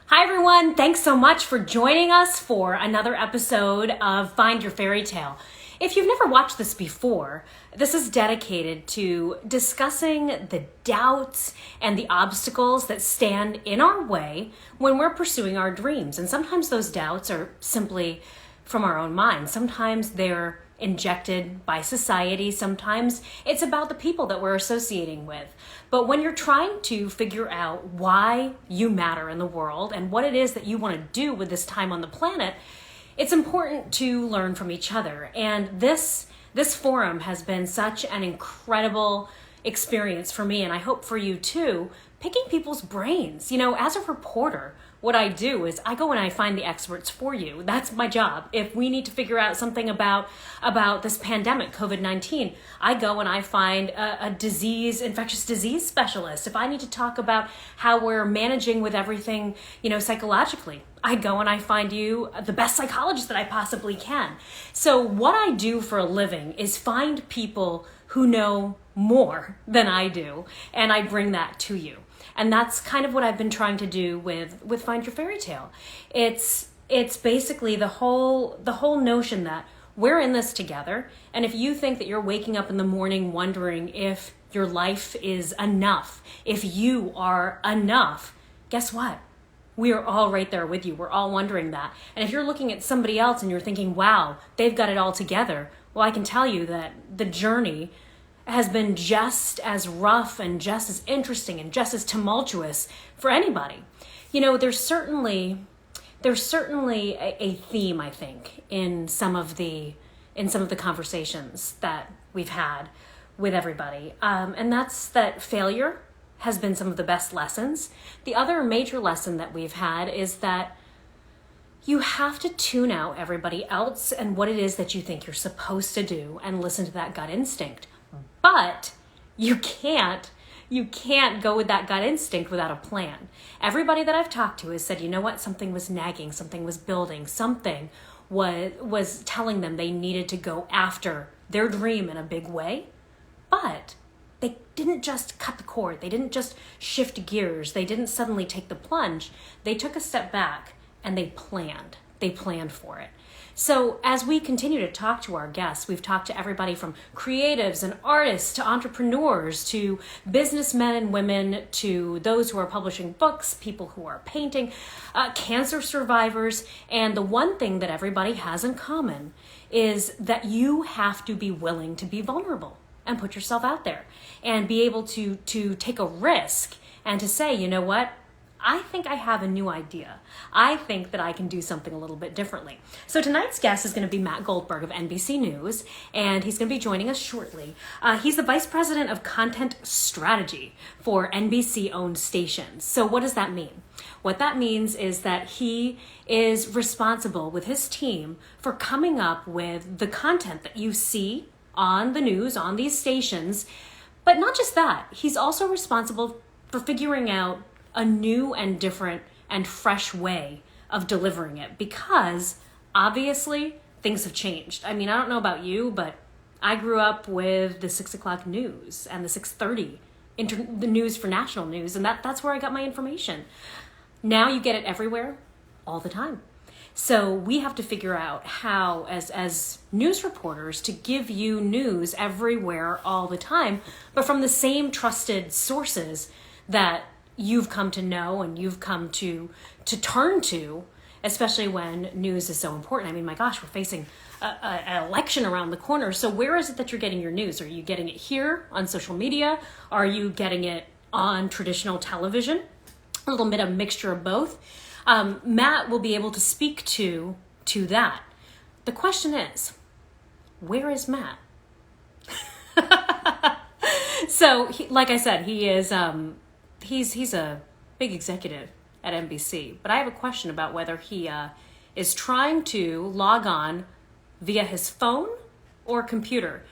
Hi, everyone. Thanks so much for joining us for another episode of Find Your Fairy Tale. If you've never watched this before, this is dedicated to discussing the doubts and the obstacles that stand in our way when we're pursuing our dreams. And sometimes those doubts are simply from our own minds. Sometimes they're injected by society. Sometimes it's about the people that we're associating with. But when you're trying to figure out why you matter in the world and what it is that you want to do with this time on the planet, it's important to learn from each other. And this forum has been such an incredible experience for me, and I hope for you too, picking people's brains. You know, as a reporter, what I do is I go and I find the experts for you. That's my job. If we need to figure out something about this pandemic, COVID-19, I go and I find a infectious disease specialist. If I need to talk about how we're managing with everything, psychologically, I go and I find you the best psychologist that I possibly can. So what I do for a living is find people who know more than I do, and I bring that to you. And that's kind of what I've been trying to do with Find Your Fairy Tale. It's basically the whole notion that we're in this together. And if you think that you're waking up in the morning wondering if your life is enough, if you are enough, guess what? We are all right there with you. We're all wondering that. And if you're looking at somebody else and you're thinking, wow, they've got it all together, well, I can tell you that the journey has been just as rough and just as interesting and just as tumultuous for anybody. There's certainly a theme, I think, in some of the conversations that we've had with everybody, and that's that failure has been some of the best lessons. The other major lesson that we've had is that you have to tune out everybody else and what it is that you think you're supposed to do and listen to that gut instinct. But you can't go with that gut instinct without a plan. Everybody that I've talked to has said, you know what, something was nagging, something was building, something was telling them they needed to go after their dream in a big way. But they didn't just cut the cord. They didn't just shift gears. They didn't suddenly take the plunge. They took a step back and they planned. They planned for it. So as we continue to talk to our guests, we've talked to everybody from creatives and artists to entrepreneurs to businessmen and women to those who are publishing books, people who are painting, cancer survivors. And the one thing that everybody has in common is that you have to be willing to be vulnerable and put yourself out there and be able to take a risk and to say, you know what? I think I have a new idea. I think that I can do something a little bit differently. So tonight's guest is going to be Matt Goldberg of NBC News, and he's going to be joining us shortly. He's the Vice President of Content Strategy for NBC-owned stations. So what does that mean? What that means is that he is responsible with his team for coming up with the content that you see on the news, on these stations. But not just that, he's also responsible for figuring out a new and different and fresh way of delivering it, because obviously things have changed. I mean, I don't know about you, but I grew up with the 6 o'clock news and the 6:30 the news for national news, and that's where I got my information. Now you get it everywhere, all the time. So we have to figure out how, as news reporters, to give you news everywhere, all the time, but from the same trusted sources that you've come to know and you've come to turn to, especially when news is so important. I mean, my gosh, we're facing an election around the corner. So where is it that you're getting your news? Are you getting it here on social media? Are you getting it on traditional television? A little bit of mixture of both. Matt will be able to speak to that. The question is, where is Matt? So, like I said, he is... He's a big executive at NBC, but I have a question about whether he is trying to log on via his phone or computer.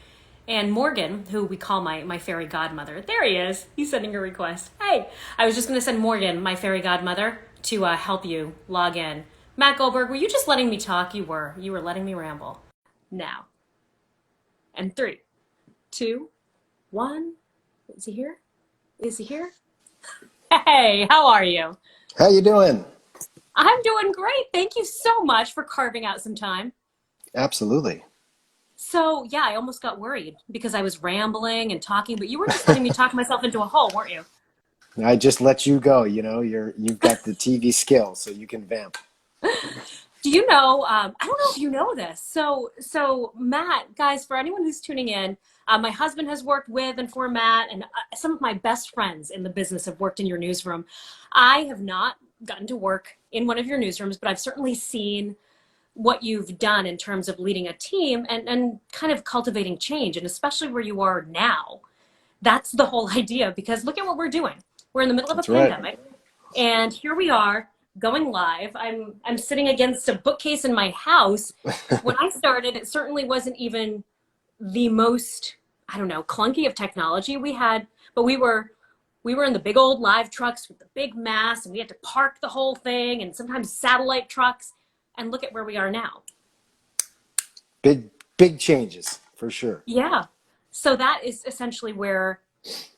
And Morgan, who we call my fairy godmother, there he is. He's sending a request. Hey, I was just going to send Morgan, my fairy godmother, to help you log in. Matt Goldberg, were you just letting me talk? You were letting me ramble. Now. And 3, 2, 1. Is he here? Is he here? Hey, how are you? How you doing? I'm doing great. Thank you so much for carving out some time. Absolutely. So, yeah, I almost got worried because I was rambling and talking, but you were just letting me talk myself into a hole, weren't you? I just let you go. You've got the TV skill, so you can vamp. Do you know? I don't know if you know this. So Matt, guys, for anyone who's tuning in, my husband has worked with and for Matt, and some of my best friends in the business have worked in your newsroom. I have not gotten to work in one of your newsrooms, but I've certainly seen what you've done in terms of leading a team and kind of cultivating change, and especially where you are now. That's the whole idea because look at what we're doing. We're in the middle of a That's right. pandemic, and here we are going live. I'm sitting against a bookcase in my house. When I started, it certainly wasn't even the most, I don't know, clunky of technology we had, but we were in the big old live trucks with the big mass, and we had to park the whole thing, and sometimes satellite trucks. And look at where we are now. Big, big changes for sure. Yeah. So that is essentially where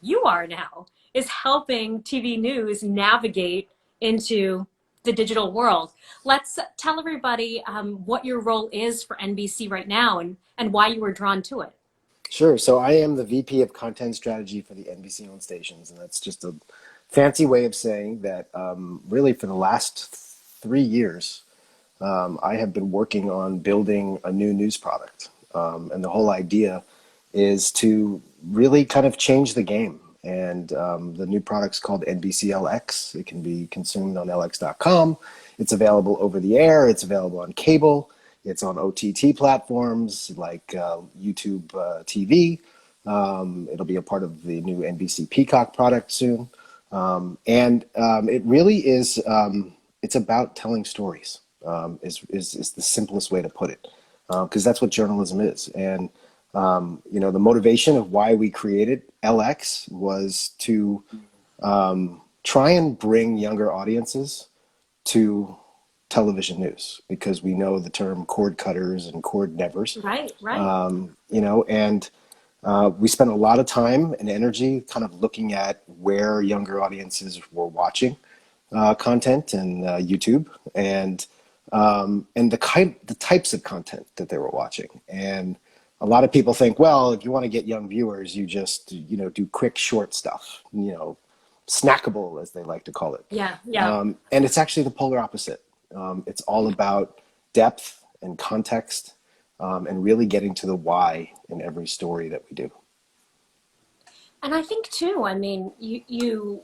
you are now, is helping TV news navigate into the digital world. Let's tell everybody what your role is for NBC right now and why you were drawn to it. Sure. So I am the VP of Content Strategy for the NBC owned stations, and that's just a fancy way of saying that really for the last 3 years, I have been working on building a new news product. And the whole idea is to really kind of change the game. And the new product's called NBC LX. It can be consumed on LX.com. It's available over the air. It's available on cable. It's on OTT platforms like YouTube TV. It'll be a part of the new NBC Peacock product soon. It really is, it's about telling stories, is the simplest way to put it, because that's what journalism is. And the motivation of why we created LX was to try and bring younger audiences to television news, because we know the term cord cutters and cord nevers. Right, right. And we spent a lot of time and energy kind of looking at where younger audiences were watching content and YouTube, and the types of content that they were watching. And a lot of people think, well, if you want to get young viewers, you just do quick, short stuff, snackable, as they like to call it. Yeah, yeah. And it's actually the polar opposite. It's all about depth and context, and really getting to the why in every story that we do. And I think too, I mean, you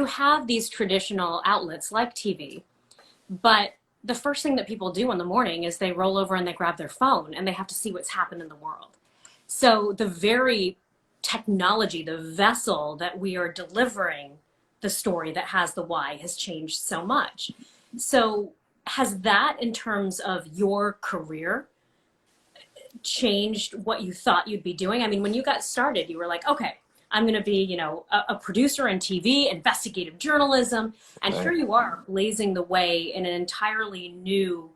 have these traditional outlets like TV, but the first thing that people do in the morning is they roll over and they grab their phone and they have to see what's happened in the world. So the very technology, the vessel that we are delivering the story that has the why has changed so much. So has that, in terms of your career, changed what you thought you'd be doing? I mean, when you got started, you were like, okay, I'm going to be, a producer in TV, investigative journalism. And here Right. you are blazing the way in an entirely new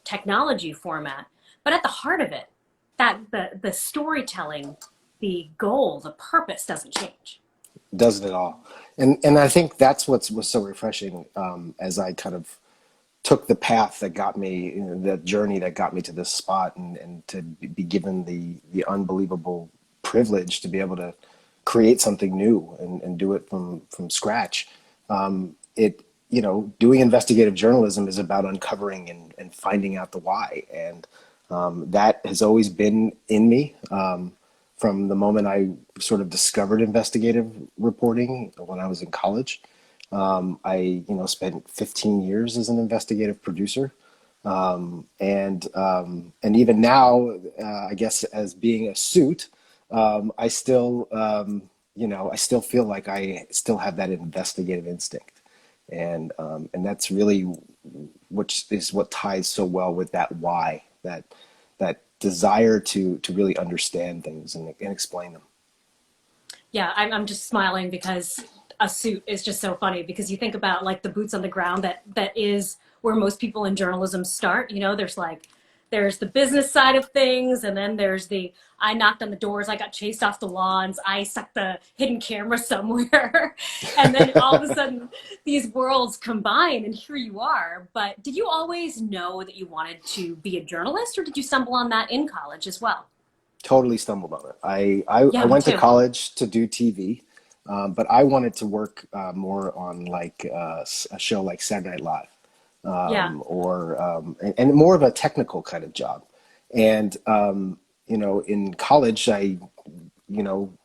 technology format. But at the heart of it, that the storytelling, the goal, the purpose doesn't change. Does it all. And I think that's what was so refreshing, as I kind of took the path that got me, the journey that got me to this spot, and to be given the unbelievable privilege to be able to create something new and do it from scratch. Doing investigative journalism is about uncovering and finding out the why. And that has always been in me. From the moment I sort of discovered investigative reporting when I was in college. I spent 15 years as an investigative producer, and even now, I guess as being a suit, I still feel like I still have that investigative instinct, and that's really which is what ties so well with that why, that desire to really understand things and explain them. Yeah, I'm just smiling because a suit is just so funny because you think about like the boots on the ground that is where most people in journalism start. There's like there's the business side of things, and then there's the I knocked on the doors, I got chased off the lawns, I stuck the hidden camera somewhere, and then all of a sudden these worlds combine, and here you are. But did you always know that you wanted to be a journalist, or did you stumble on that in college as well? Totally stumbled on it. I Yeah, me went to too. college to do TV, but I wanted to work more on like a show like Saturday Night Live, Yeah, and more of a technical kind of job. And in college, I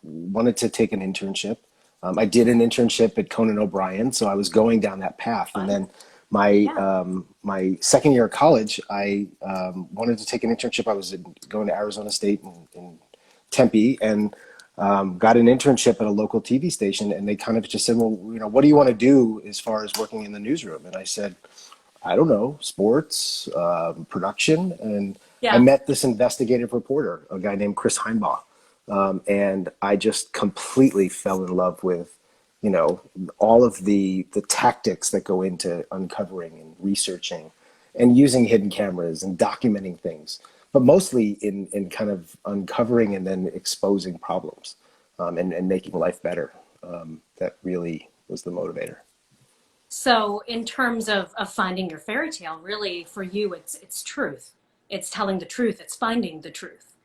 wanted to take an internship. I did an internship at Conan O'Brien, so I was going down that path. And fun. then my Yeah, my second year of college, I wanted to take an internship. I was going to Arizona State in Tempe, and got an internship at a local TV station. And they kind of just said, "Well, what do you want to do as far as working in the newsroom?" And I said, I don't know, sports, production. And I yeah. met this investigative reporter, a guy named Chris Heinbaugh. And I just completely fell in love with, all of the tactics that go into uncovering and researching and using hidden cameras and documenting things, but mostly in kind of uncovering and then exposing problems, and making life better. That really was the motivator. So in terms of finding your fairy tale, really for you, it's truth. It's telling the truth. It's finding the truth.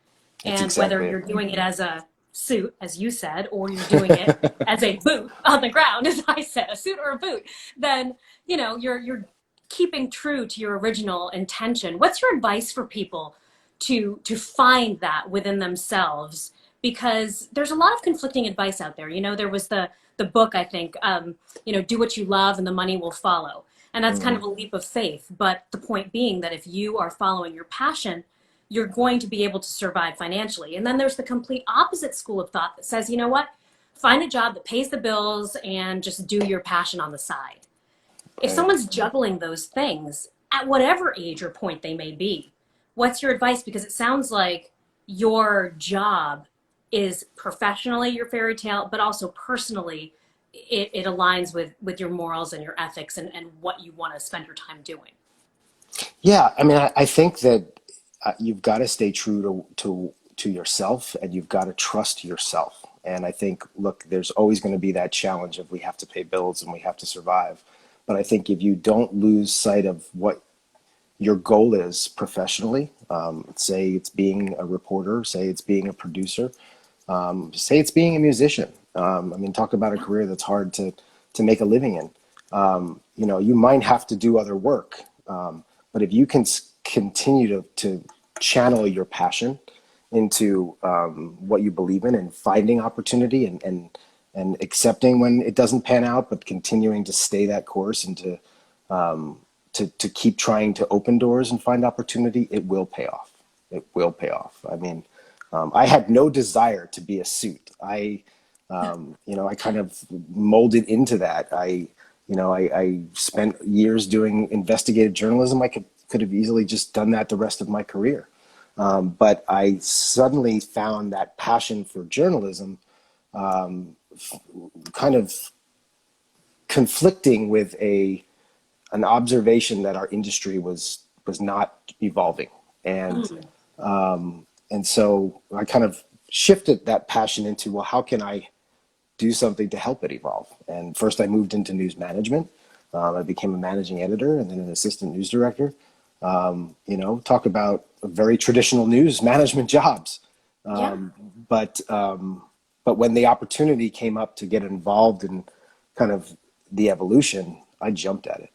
That's And whether exactly you're it. doing it as a suit, as you said, or you're doing it as a boot on the ground, as I said, a suit or a boot, then you're keeping true to your original intention. What's your advice for people to find that within themselves? Because there's a lot of conflicting advice out there. There was the book, I think, do what you love and the money will follow. And that's kind Hmm. of a leap of faith. But the point being that if you are following your passion, you're going to be able to survive financially. And then there's the complete opposite school of thought that says, you know what? Find a job that pays the bills and just do your passion on the side. If Right. someone's juggling those things at whatever age or point they may be, what's your advice? Because it sounds like your job is professionally your fairy tale, but also personally, it aligns with your morals and your ethics and what you want to spend your time doing. Yeah, I mean, I think that you've got to stay true to yourself, and you've got to trust yourself. And I think, look, there's always going to be that challenge of we have to pay bills and we have to survive. But I think if you don't lose sight of what your goal is professionally, say it's being a reporter, say it's being a producer, say it's being a musician. I mean, talk about a career that's hard to make a living in. You might have to do other work, but if you can continue to channel your passion into what you believe in, and finding opportunity, and accepting when it doesn't pan out, but continuing to stay that course, and to keep trying to open doors and find opportunity, it will pay off. It will pay off. I mean, I had no desire to be a suit. I kind of molded into that. I spent years doing investigative journalism. I could have easily just done that the rest of my career. But I suddenly found that passion for journalism kind of conflicting with an observation that our industry was not evolving. And Mm. and so I kind of shifted that passion into, well, how can I do something to help it evolve? And first I moved into news management. I became a managing editor and then an assistant news director. Talk about very traditional news management jobs. Yeah. But when the opportunity came up to get involved in kind of the evolution, I jumped at it,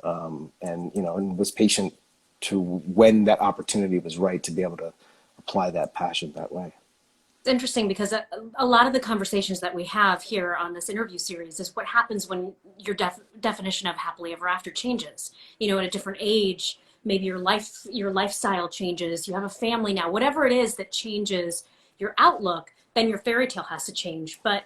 and was patient to when that opportunity was right to be able to apply that passion that way. It's interesting because a lot of the conversations that we have here on this interview series is what happens when your definition of happily ever after changes. At a different age, maybe your lifestyle changes. You have a family now. Whatever it is that changes your outlook, then your fairy tale has to change. But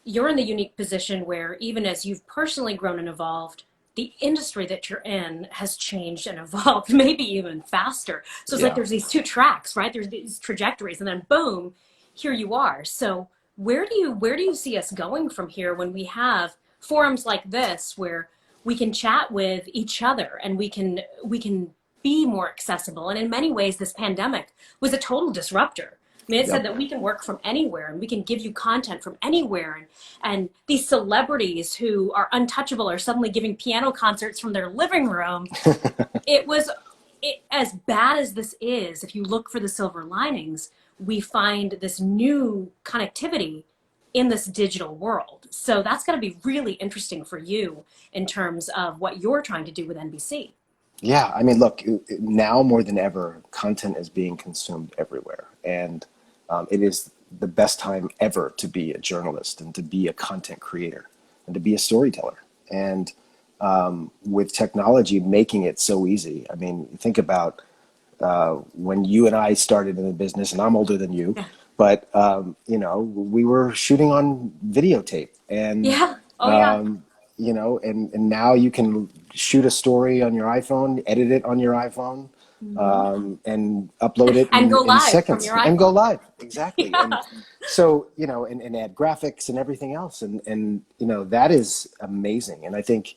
you're in the unique position where even as you've personally grown and evolved, the industry that you're in has changed and evolved, maybe even faster. So it's like Yeah. there's these two tracks, right? There's these trajectories, and then boom, here you are. So where do you see us going from here when we have forums like this where we can chat with each other and we can be more accessible. And in many ways, this pandemic was a total disruptor. I mean, it said Yep. that we can work from anywhere and we can give you content from anywhere. And these celebrities who are untouchable are suddenly giving piano concerts from their living room. It was as bad as this is. If you look for the silver linings, we find this new connectivity in this digital world. So that's going to be really interesting for you in terms of what you're trying to do with NBC. Yeah, I mean, look, now more than ever, content is being consumed everywhere. And it is the best time ever to be a journalist and to be a content creator and to be a storyteller. And with technology making it so easy, I mean, think about when you and I started in the business, and I'm older than you, Yeah. but we were shooting on videotape, and Yeah. Oh, yeah. um, and now you can shoot a story on your iPhone, edit it on your iPhone, Hmm. and upload it And go in live from seconds your and go iPhone. live. Exactly. And Yeah. so, and add graphics and everything else. And that is amazing. And I think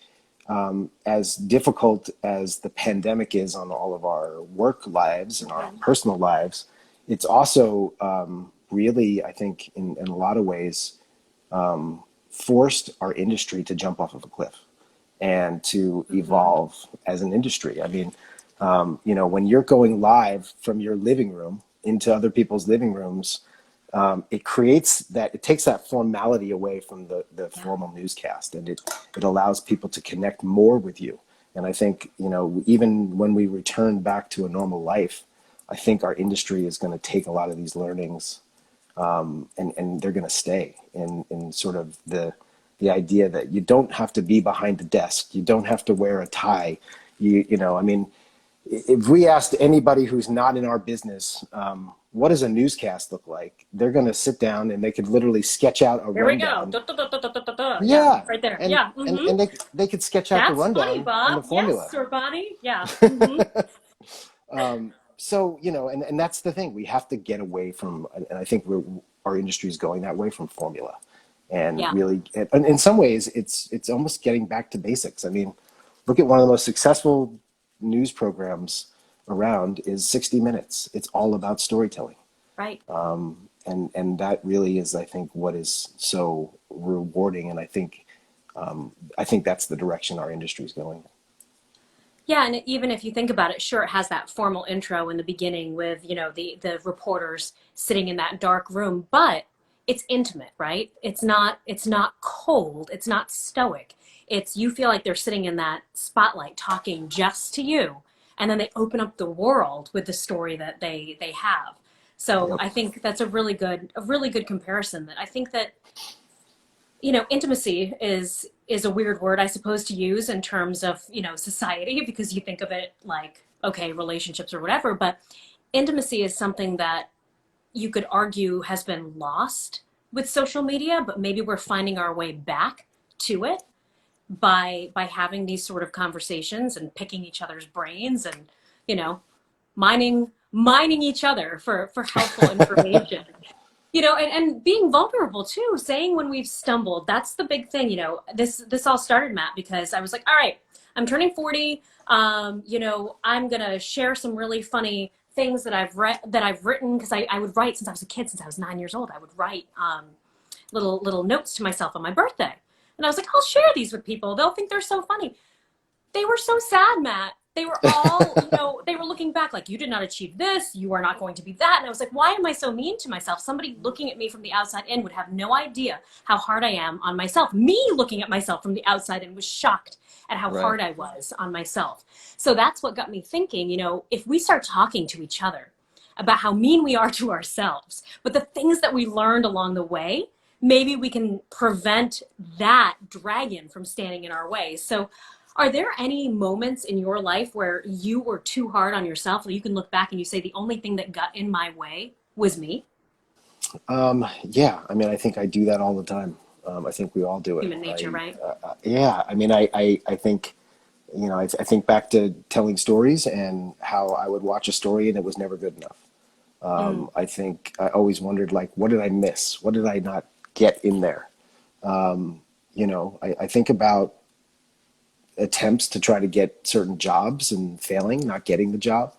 as difficult as the pandemic is on all of our work lives and our personal lives, it's also really, I think, in a lot of ways, forced our industry to jump off of a cliff and to Hmm. evolve as an industry. I mean, when you're going live from your living room into other people's living rooms, it takes that formality away from the Yeah. formal newscast, and it allows people to connect more with you. And I think, even when we return back to a normal life, I think our industry is going to take a lot of these learnings, and they're going to stay in sort of the idea that you don't have to be behind the desk, you don't have to wear a tie. I mean, if we asked anybody who's not in our business, what does a newscast look like? They're going to sit down and they could literally sketch out a Here we go. rundown. Da, da, da, da, da, da, da, da. Yeah, Yeah, right there. and Yeah. and Hmm. and they could sketch out the That's funny, rundown and the Bob. Yes, formula. Sorboni. Yeah. Hmm. So and that's the thing. We have to get away from, and I think our industry is going that way, from formula, and Yeah. really, and in some ways, it's almost getting back to basics. I mean, look at one of the most successful news programs around is 60 Minutes. It's all about storytelling, Right. and that really is, I think, what is so rewarding. And I think that's the direction our industry is going. Yeah, and even if you think about it, sure, it has that formal intro in the beginning with, the reporters sitting in that dark room, but it's intimate, right? It's not cold, it's not stoic. It's you feel like they're sitting in that spotlight talking just to you, and then they open up the world with the story that they have. So Yep. I think that's a really good comparison that I think that intimacy is a weird word, I suppose, to use in terms of, society, because you think of it like, okay, relationships or whatever, but intimacy is something that you could argue has been lost with social media, but maybe we're finding our way back to it by having these sort of conversations and picking each other's brains and, you know, mining each other for helpful information. And being vulnerable too, saying when we've stumbled. That's the big thing. This all started, Matt, because I was like, all right, I'm turning 40. I'm gonna share some really funny things that I've written, because I would write since I was a kid. Since I was 9 years old, I would write little notes to myself on my birthday, and I was like, I'll share these with people. They'll think they're so funny. They were so sad, Matt. They were all, they were looking back like, you did not achieve this, you are not going to be that. And I was like, why am I so mean to myself? Somebody looking at me from the outside in would have no idea how hard I am on myself. Me looking at myself from the outside in was shocked at how Right. hard I was on myself. So that's what got me thinking, if we start talking to each other about how mean we are to ourselves, but the things that we learned along the way, maybe we can prevent that dragon from standing in our way. So are there any moments in your life where you were too hard on yourself, where you can look back and you say, the only thing that got in my way was me? Yeah, I mean, I think I do that all the time. I think we all do it. Human nature, right? Yeah, I mean, I think, I think back to telling stories and how I would watch a story and it was never good enough. Mm. I think I always wondered, like, what did I miss? What did I not get in there? I think about attempts to try to get certain jobs and failing, not getting the job.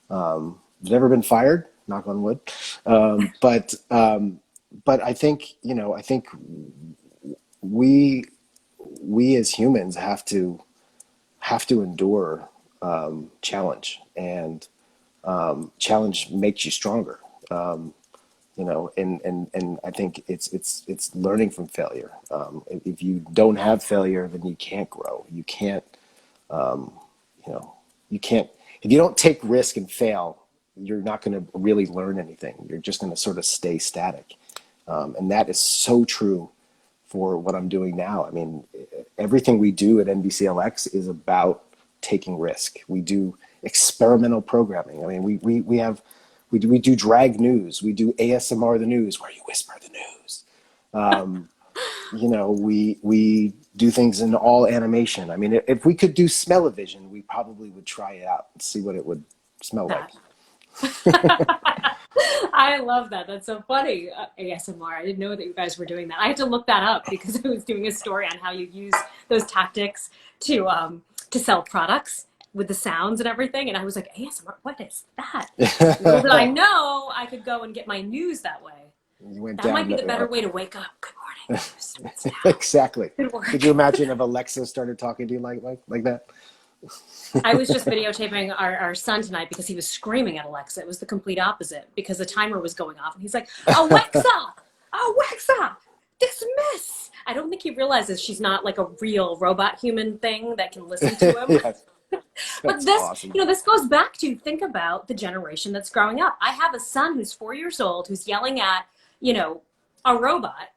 I've never been fired, knock on wood. Um, but um, but I think, I think we we as humans have to endure challenge, and challenge makes you stronger. And I think it's learning from failure. If you don't have failure, then you can't grow. You can't, you know, you can't, if you don't take risk and fail, you're not going to really learn anything. You're just going to sort of stay static. And that is so true for what I'm doing now. I mean, everything we do at NBCLX is about taking risk. We do experimental programming. I mean, we do drag news. We do ASMR the news, where you whisper the news. We do things in all animation. I mean, if we could do smell-o-vision, we probably would try it out and see what it would smell like. That. I love that. That's so funny. ASMR. I didn't know that you guys were doing that. I had to look that up because I was doing a story on how you use those tactics to sell products with the sounds and everything. And I was like, ASMR, what is that? Little did I know I could go and get my news that way. You went That down might be the better that. way to wake up. Good morning. It's now. Exactly. Good work. Could you imagine if Alexa started talking to you like that? I was just videotaping our son tonight because he was screaming at Alexa. It was the complete opposite because the timer was going off and he's like, Alexa, Alexa, dismiss. I don't think he realizes she's not like a real robot human thing that can listen to him. Yes, But that's this, awesome. this goes back to think about the generation that's growing up. I have a son who's 4 years old who's yelling at, a robot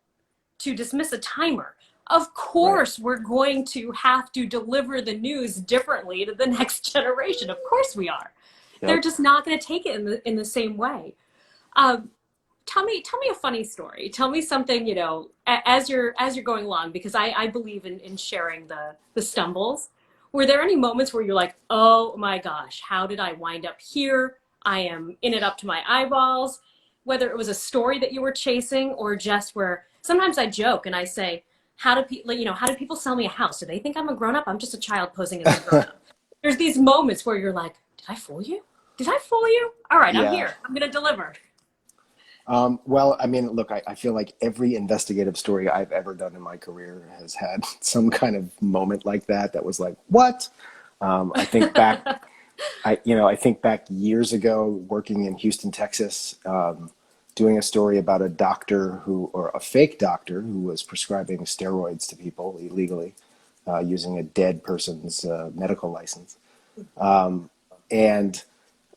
to dismiss a timer. Of Right. course, we're going to have to deliver the news differently to the next generation. Of course we are. They're Yep. just not going to take it in the same way. Um, tell me a funny story. Tell me something, as you're going along, because I believe in sharing the stumbles. Were there any moments where you're like, oh my gosh, how did I wind up here? I am in it up to my eyeballs. Whether it was a story that you were chasing or just where sometimes I joke and I say, how do people sell me a house? Do they think I'm a grown up? I'm just a child posing as a grown up. There's these moments where you're like, did I fool you? Did I fool you? All right, I'm Yeah. here. I'm going to deliver. Well, I mean, look, I feel like every investigative story I've ever done in my career has had some kind of moment like that was like, what? I think back, I think back years ago working in Houston, Texas, doing a story about a doctor or a fake doctor who was prescribing steroids to people illegally, using a dead person's medical license. And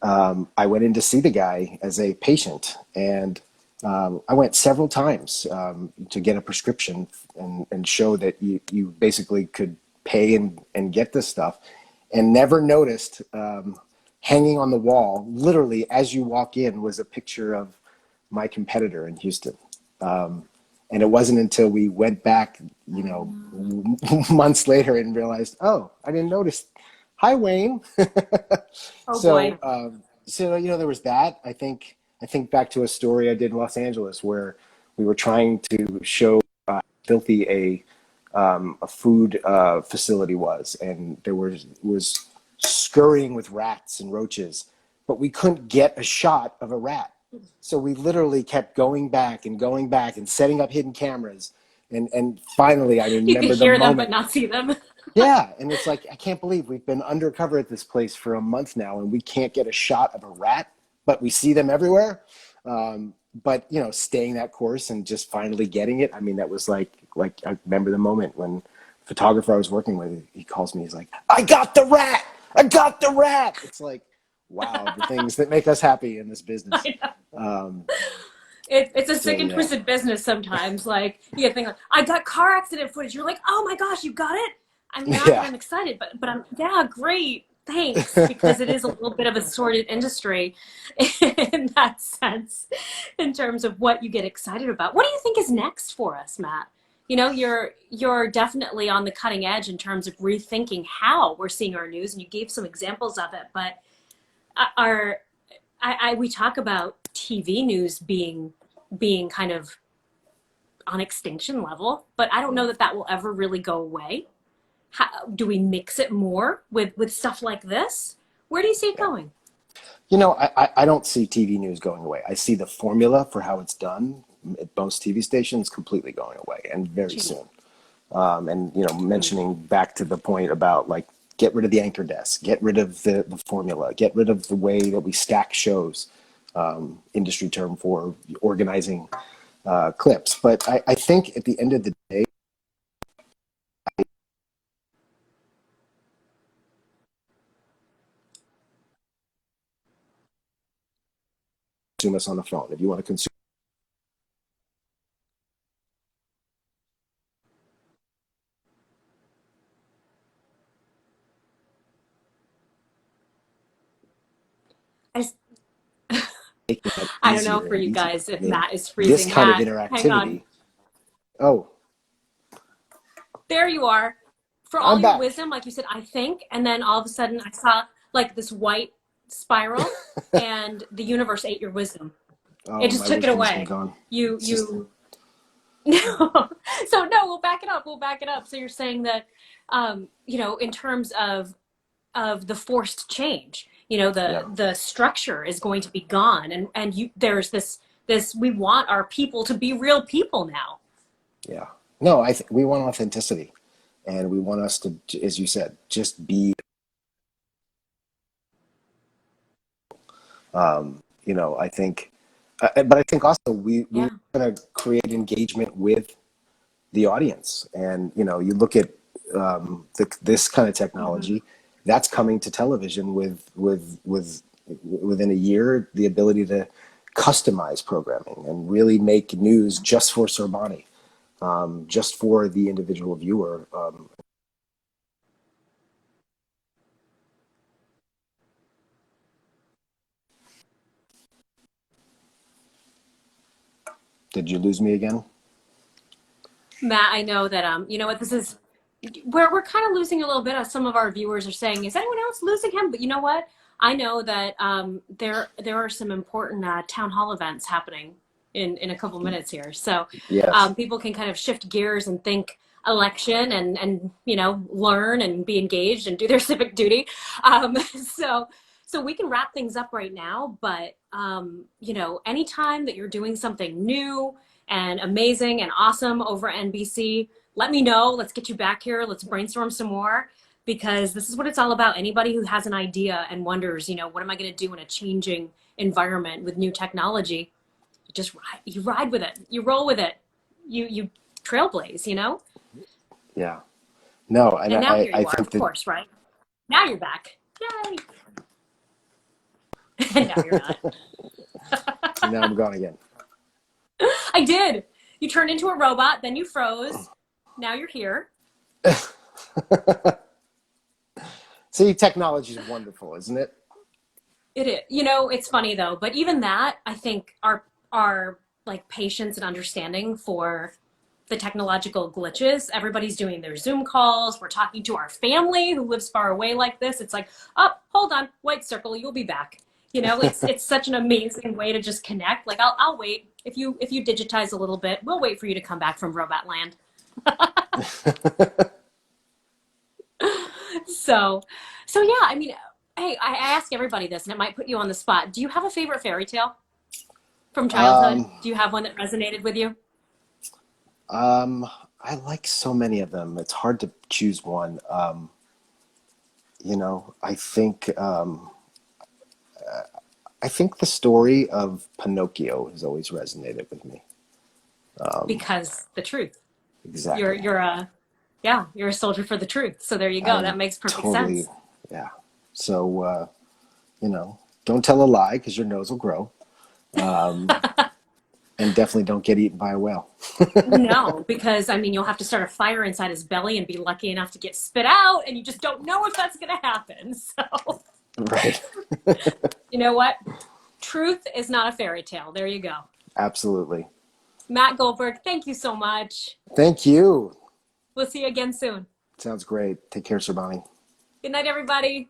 I went in to see the guy as a patient, and I went several times to get a prescription and show that you basically could pay and get this stuff, and never noticed hanging on the wall, literally as you walk in, was a picture of my competitor in Houston. And it wasn't until we went back, months later and realized, oh, I didn't notice. Hi, Wayne. Oh So, boy. there was that. I think back to a story I did in Los Angeles where we were trying to show filthy a food facility was, and there was scurrying with rats and roaches, but we couldn't get a shot of a rat. So we literally kept going back and setting up hidden cameras, and finally I You could remember the hear them but moment. not see them. Yeah, and it's like, I can't believe we've been undercover at this place for a month now, and we can't get a shot of a rat, but we see them everywhere. But staying that course and just finally getting it. I mean, that was like I remember the moment when the photographer I was working with, he calls me, he's like, "I got the rat! I got the rat!" It's like, wow, the things that make us happy in this business. I know. Um, It's a so sick and yeah, twisted business sometimes. Like you think like, I got car accident footage. You're like, oh my gosh, you got it? I'm not, but yeah, I'm excited. But I'm yeah, great. Thanks. Because it is a little bit of a sordid industry in that sense, in terms of what you get excited about. What do you think is next for us, Matt? You're definitely on the cutting edge in terms of rethinking how we're seeing our news, and you gave some examples of it. But our we talk about TV news being kind of on extinction level, but I don't know that will ever really go away. do we mix it more with stuff like this? Where do you see it Yeah. going? I don't see TV news going away. I see the formula for how it's done at most TV stations completely going away, and very Change. soon. And mentioning back to the point about like get rid of the anchor desk, get rid of the formula, get rid of the way that we stack shows, industry term for organizing clips. But I think at the end of the day, consume us on the phone. If you want to consume, I just, making that I don't know easier for and you easier. guys I if mean, Matt is this freezing. kind of Matt, hang on. interactivity. Oh, There you are. For all I'm your back. wisdom, like you said, I think, and then all of a sudden I saw like this white spiral, and the universe ate your wisdom. It Oh, just my took it wisdom's been away. gone. You It's just you no. So no, we'll back it up. We'll back it up. So you're saying that in terms of the forced change, yeah, the structure is going to be gone, and there's this we want our people to be real people now. yeah. No, we want authenticity, and we want us to, as you said, just be. I think, but I think also we Yeah. want to create engagement with the audience, and you look at this kind of Hmm. technology that's coming to television within a year, the ability to customize programming and really make news just for Sorboni, just for the individual viewer. Did you lose me again? Matt, I know that you know what this is. We're kind of losing a little bit. As some of our viewers are saying, is anyone else losing him? But you know what? I know that there are some important town hall events happening in a couple minutes here, so Yes. people can kind of shift gears and think election and learn and be engaged and do their civic duty. So we can wrap things up right now, but anytime that you're doing something new and amazing and awesome over at NBC, let me know. Let's get you back here. Let's brainstorm some more, because this is what it's all about. Anybody who has an idea and wonders, what am I going to do in a changing environment with new technology? You ride with it. You roll with it. You trailblaze, Yeah. No, and And now I, here I you are, think of that course, right? Now you're back. Yay. And now you're not. now I'm gone again. I did. You turned into a robot, then you froze. Now you're here. See, technology is wonderful, isn't it? It is. It's funny though, but even that, I think our like patience and understanding for the technological glitches. Everybody's doing their Zoom calls. We're talking to our family who lives far away like this. It's like, oh, hold on, white circle, you'll be back. It's such an amazing way to just connect. Like I'll wait. If you digitize a little bit, we'll wait for you to come back from Robot Land. So yeah, I mean, hey, I ask everybody this, and it might put you on the spot. Do you have a favorite fairy tale from childhood? Um, Do you have one that resonated with you? I like so many of them. It's hard to choose one. I think the story of Pinocchio has always resonated with me. Because the truth. You're Exactly. you're a yeah, you're a soldier for the truth. So there you go. I'm That makes perfect totally, sense. yeah. So, don't tell a lie because your nose will grow. Um, and definitely don't get eaten by a whale. No, because I mean, you'll have to start a fire inside his belly and be lucky enough to get spit out, and you just don't know if that's going to happen. So, Right. you know what? Truth is not a fairy tale. There you go. Absolutely. Matt Goldberg, thank you so much. Thank you. We'll see you again soon. Sounds great. Take care, Sir Bonnie. Good night, everybody.